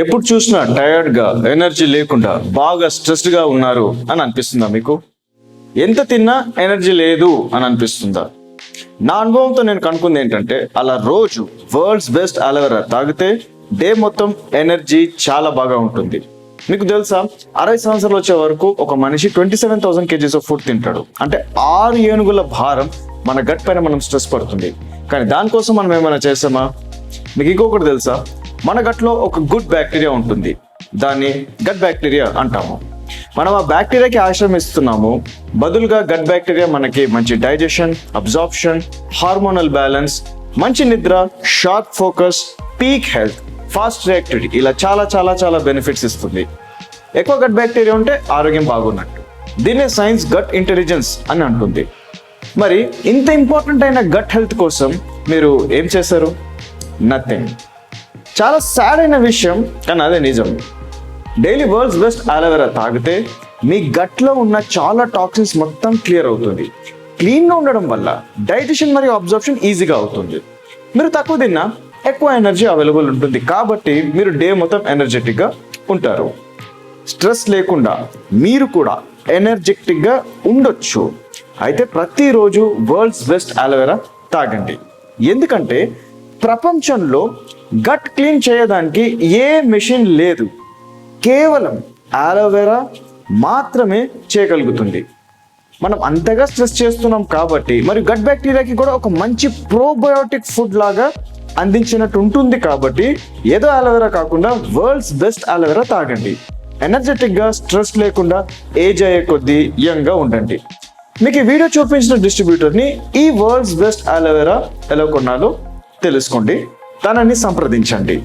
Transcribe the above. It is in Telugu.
ఎప్పుడు చూసినా టైర్డ్గా ఎనర్జీ లేకుండా బాగా స్ట్రెస్డ్గా ఉన్నారు అని అనిపిస్తుందా మీకు? ఎంత తిన్నా ఎనర్జీ లేదు అని అనిపిస్తుందా? నా అనుభవంతో నేను కనుక్కుంది ఏంటంటే, అలా రోజు వరల్డ్స్ బెస్ట్ అలోవెరా తాగితే డే మొత్తం ఎనర్జీ చాలా బాగా ఉంటుంది. మీకు తెలుసా, 60 సంవత్సరాలు వచ్చే వరకు ఒక మనిషి 27,000 kgs ఆఫ్ ఫుడ్ తింటాడు. అంటే 6 ఏనుగుల భారం మన గట్ పైన మనం స్ట్రెస్ పడుతుంది. కానీ దానికోసం మనం ఏమైనా చేసామా? మీకు ఇంకొకటి తెలుసా, మన గట్లో ఒక గుడ్ బ్యాక్టీరియా ఉంటుంది. దాన్ని గట్ బ్యాక్టీరియా అంటాము. మనం ఆ బ్యాక్టీరియాకి ఆశ్రయం ఇస్తున్నాము. బదులుగా గట్ బ్యాక్టీరియా మనకి మంచి డైజెషన్, అబ్జార్ప్షన్, హార్మోనల్ బ్యాలెన్స్, మంచి నిద్ర, sharp focus, peak health, fast reactivity, ఇలా చాలా చాలా చాలా బెనిఫిట్స్ ఇస్తుంది. ఎక్కువ గట్ బ్యాక్టీరియా ఉంటే ఆరోగ్యం బాగున్నట్టు. దీన్నే సైన్స్ గట్ ఇంటెలిజెన్స్ అని అంటుంది. మరి ఇంత ఇంపార్టెంట్ అయిన గట్ హెల్త్ కోసం మీరు ఏం చేశారు? నథింగ్. చాలా సాడ్ అయిన విషయం, కానీ అదే నిజం. డైలీ వరల్డ్స్ బెస్ట్ అలోవెరా తాగితే మీ గట్లో ఉన్న చాలా టాక్సిన్స్ మొత్తం క్లియర్ అవుతుంది. క్లీన్గా ఉండడం వల్ల డైజెషన్ మరియు అబ్జార్ప్షన్ ఈజీగా అవుతుంది. మీరు తక్కువ తిన్నా ఎక్కువ ఎనర్జీ అవైలబుల్ ఉంటుంది. కాబట్టి మీరు డే మొత్తం ఎనర్జెటిక్గా ఉంటారు. స్ట్రెస్ లేకుండా మీరు కూడా ఎనర్జెటిక్గా ఉండొచ్చు. అయితే ప్రతిరోజు వరల్డ్స్ బెస్ట్ అలోవెరా తాగండి. ఎందుకంటే ప్రపంచంలో గట్ క్లీన్ చేయడానికి ఏ మెషిన్ లేదు, కేవలం అలోవెరా మాత్రమే చేయగలుగుతుంది. మనం అంతగా స్ట్రెస్ చేస్తున్నాం కాబట్టి, మరియు గట్ బ్యాక్టీరియాకి కూడా ఒక మంచి ప్రోబయోటిక్ ఫుడ్ లాగా అందించినట్టు ఉంటుంది. కాబట్టి ఏదో అలోవెరా కాకుండా వరల్డ్స్ బెస్ట్ అలోవెరా తాగండి. ఎనర్జెటిక్గా, స్ట్రెస్ లేకుండా, ఏజ్ అయ్యే కొద్దీ యంగ్గా ఉండండి. మీకు ఈ వీడియో చూపించిన డిస్ట్రిబ్యూటర్ని ఈ వరల్డ్స్ బెస్ట్ అలోవెరా ఎలా కొన్నాలో తెలుసుకోండి. తనని సంప్రదించండి.